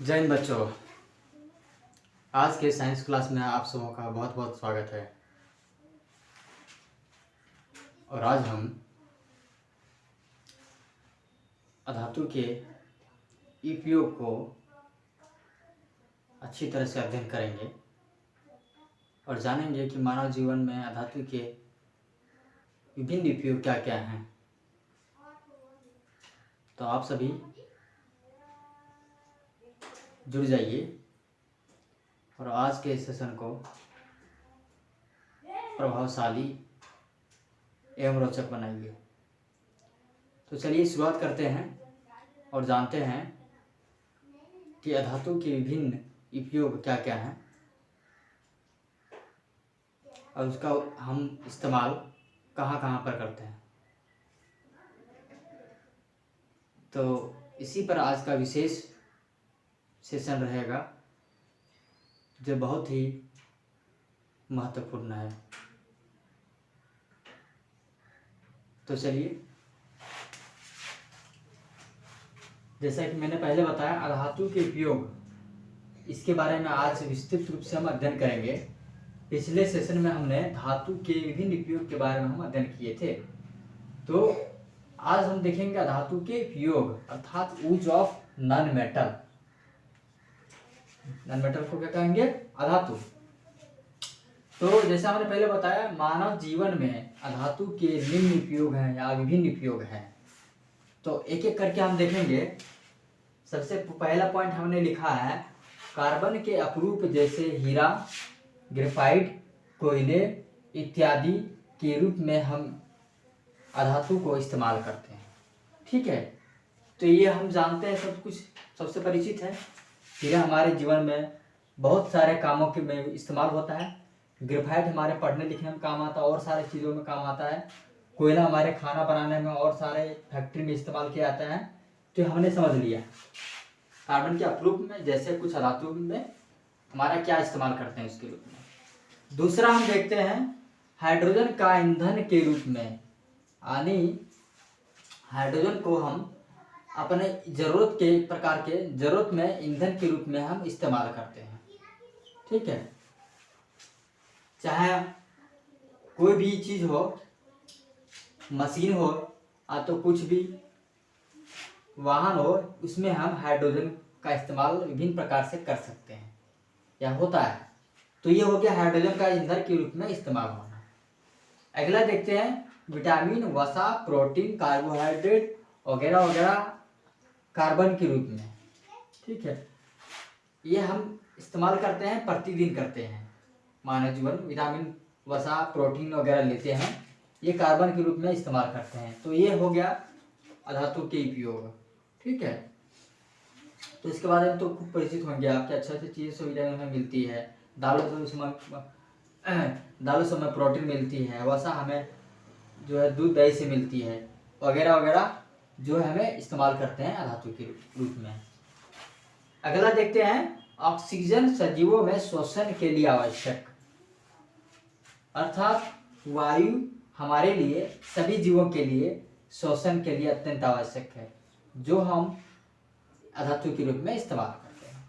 जय हिंद बच्चों। आज के साइंस क्लास में आप सबों का बहुत बहुत स्वागत है। और आज हम अधातु के उपयोग को अच्छी तरह से अध्ययन करेंगे और जानेंगे कि मानव जीवन में अधातु के विभिन्न उपयोग क्या क्या हैं। तो आप सभी जुड़ जाइए और आज के सेशन को प्रभावशाली एवं रोचक बनाइए। तो चलिए शुरुआत करते हैं और जानते हैं कि अधातु के विभिन्न उपयोग क्या क्या हैं और उसका हम इस्तेमाल कहाँ कहाँ पर करते हैं। तो इसी पर आज का विशेष सेशन रहेगा जो बहुत ही महत्वपूर्ण है। तो चलिए, जैसा कि मैंने पहले बताया, अधातु के उपयोग, इसके बारे में आज विस्तृत रूप से हम अध्ययन करेंगे। पिछले सेशन में हमने धातु के विभिन्न उपयोग के बारे में हम अध्ययन किए थे। तो आज हम देखेंगे अधातु के उपयोग अर्थात use of non metal. Non metal को क्या कहेंगे? अधातु। तो जैसा हमने पहले बताया, मानव जीवन में अधातु के निम्न उपयोग हैं या विभिन्न उपयोग हैं। तो एक एक करके हम देखेंगे। सबसे पहला पॉइंट हमने लिखा है, कार्बन के अपरूप जैसे हीरा, ग्रेफाइट, कोयले इत्यादि के रूप में हम अधातु को इस्तेमाल करते हैं। ठीक है, तो ये हम जानते हैं, सब कुछ सबसे परिचित है। हीरा हमारे जीवन में बहुत सारे कामों के में इस्तेमाल होता है। ग्रेफाइट हमारे पढ़ने लिखने में काम आता है और सारे चीज़ों में काम आता है। कोयला हमारे खाना बनाने में और सारे फैक्ट्री में इस्तेमाल किया जाता है। तो हमने समझ लिया कार्बन के अपरूप में जैसे कुछ अधातु में हमारा क्या इस्तेमाल करते हैं उसके रूप में। दूसरा हम देखते हैं हाइड्रोजन का ईंधन के रूप में, यानी हाइड्रोजन को हम अपने जरूरत के प्रकार के जरूरत में ईंधन के रूप में हम इस्तेमाल करते हैं। ठीक है, चाहे कोई भी चीज हो, मशीन हो या तो कुछ भी वाहन हो, उसमें हम हाइड्रोजन का इस्तेमाल विभिन्न प्रकार से कर सकते हैं या होता है। तो ये हो गया हाइड्रोजन का ईंधन के रूप में इस्तेमाल होना। अगला देखते हैं विटामिन, वसा, प्रोटीन, कार्बोहाइड्रेट वगैरह वगैरह कार्बन के रूप में। ठीक है, ये हम इस्तेमाल करते हैं, प्रतिदिन करते हैं। मानव जीवन विटामिन, वसा, प्रोटीन वगैरह लेते हैं, ये कार्बन के रूप में इस्तेमाल करते हैं। तो ये हो गया अधातु के उपयोग। ठीक है, तो इसके बाद हम तो खूब परिचित होंगे आपके, अच्छी अच्छी चीज़ें सुविधाएं हमें मिलती है। दालों से हमें प्रोटीन मिलती है, वसा हमें जो है दूध दही से मिलती है, वगैरह वगैरह जो है हमें इस्तेमाल करते हैं अधातु के रूप में। अगला देखते हैं ऑक्सीजन सजीवों में श्वसन के लिए आवश्यक, अर्थात वायु हमारे लिए, सभी जीवों के लिए श्वसन के लिए अत्यंत आवश्यक है, जो हम अधातु के रूप में इस्तेमाल करते हैं।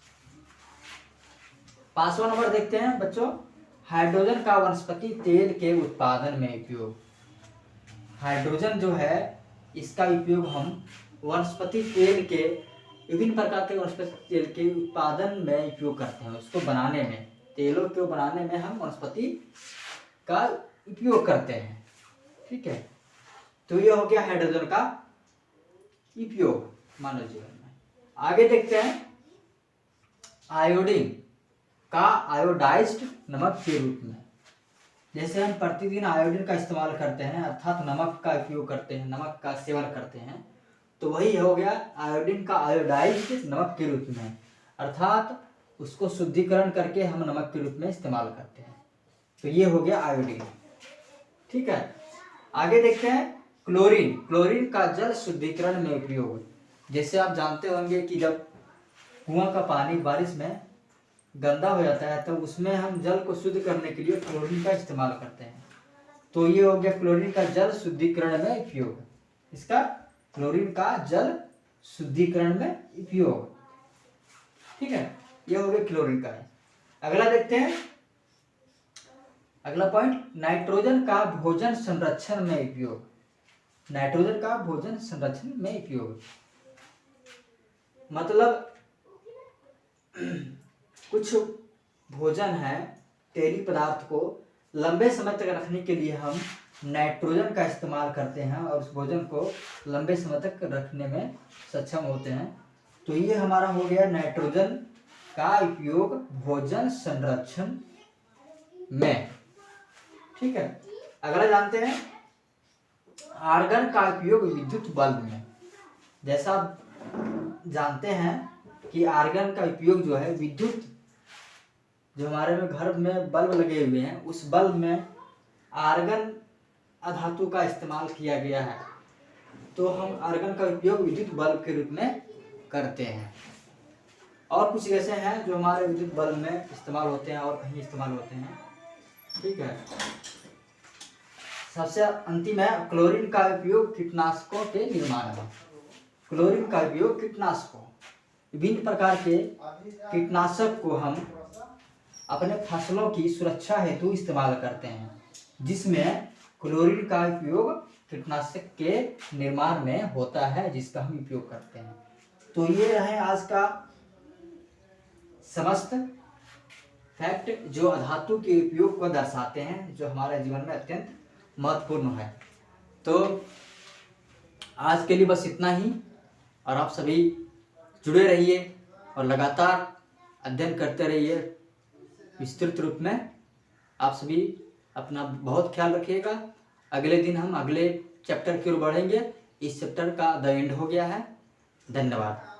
5वां नंबर देखते हैं बच्चों, हाइड्रोजन का वनस्पति तेल के उत्पादन में उपयोग। हाइड्रोजन जो है, इसका उपयोग हम वनस्पति तेल के विभिन्न प्रकार के वनस्पति तेल के उत्पादन में उपयोग करते हैं। उसको बनाने में, तेलों को बनाने में हम वनस्पति का उपयोग करते हैं। ठीक है, तो ये हो गया हाइड्रोजन का उपयोग मानव जीवन में। आगे देखते हैं आयोडीन का आयोडाइज्ड नमक के रूप में। जैसे हम प्रतिदिन आयोडीन का इस्तेमाल करते हैं, अर्थात नमक का उपयोग करते हैं, नमक का सेवन करते हैं, तो वही हो गया आयोडीन का आयोडाइज्ड नमक के रूप में, अर्थात उसको शुद्धिकरण करके हम नमक के रूप में इस्तेमाल करते हैं। तो ये हो गया आयोडीन। ठीक है, आगे देखते हैं क्लोरीन। क्लोरीन का जल शुद्धिकरण में उपयोग। जैसे आप जानते होंगे कि जब कुआं का पानी बारिश में गंदा हो जाता है, तो उसमें हम जल को शुद्ध करने के लिए क्लोरीन का इस्तेमाल करते हैं। तो ये हो गया क्लोरीन का जल शुद्धिकरण में उपयोग। इसका क्लोरीन का जल शुद्धिकरण में उपयोग। ठीक है, ये हो गया क्लोरीन का। अगला देखते हैं, अगला पॉइंट, नाइट्रोजन का भोजन संरक्षण में उपयोग। नाइट्रोजन का भोजन संरक्षण में उपयोग मतलब कुछ भोजन है, तेली पदार्थ को लंबे समय तक रखने के लिए हम नाइट्रोजन का इस्तेमाल करते हैं और उस भोजन को लंबे समय तक रखने में सक्षम होते हैं। तो ये हमारा हो गया नाइट्रोजन का उपयोग भोजन संरक्षण में। ठीक है, अगला जानते हैं, आर्गन का उपयोग विद्युत बल्ब में। जैसा आप जानते हैं कि आर्गन का उपयोग जो है विद्युत, जो हमारे में घर में बल्ब लगे हुए हैं उस बल्ब में आर्गन अधातु का इस्तेमाल किया गया है। तो हम आर्गन का उपयोग विद्युत बल्ब के रूप में करते हैं। और कुछ ऐसे हैं जो हमारे विद्युत बल्ब में इस्तेमाल होते हैं और कहीं इस्तेमाल होते हैं। ठीक है, सबसे अंतिम है, क्लोरीन का उपयोग कीटनाशकों के निर्माण में। क्लोरीन का उपयोग कीटनाशकों, विभिन्न प्रकार के कीटनाशक को हम अपने फसलों की सुरक्षा हेतु इस्तेमाल करते हैं, जिसमें क्लोरीन का उपयोग कीटनाशक के निर्माण में होता है, जिसका हम उपयोग करते हैं। तो ये रहे आज का समस्त फैक्ट जो अधातु के उपयोग को दर्शाते हैं, जो हमारे जीवन में अत्यंत महत्वपूर्ण है। तो आज के लिए बस इतना ही, और आप सभी जुड़े रहिए और लगातार अध्ययन करते रहिए विस्तृत रूप में। आप सभी अपना बहुत ख्याल रखिएगा। अगले दिन हम अगले चैप्टर की ओर बढ़ेंगे। इस चैप्टर का द एंड हो गया है। धन्यवाद।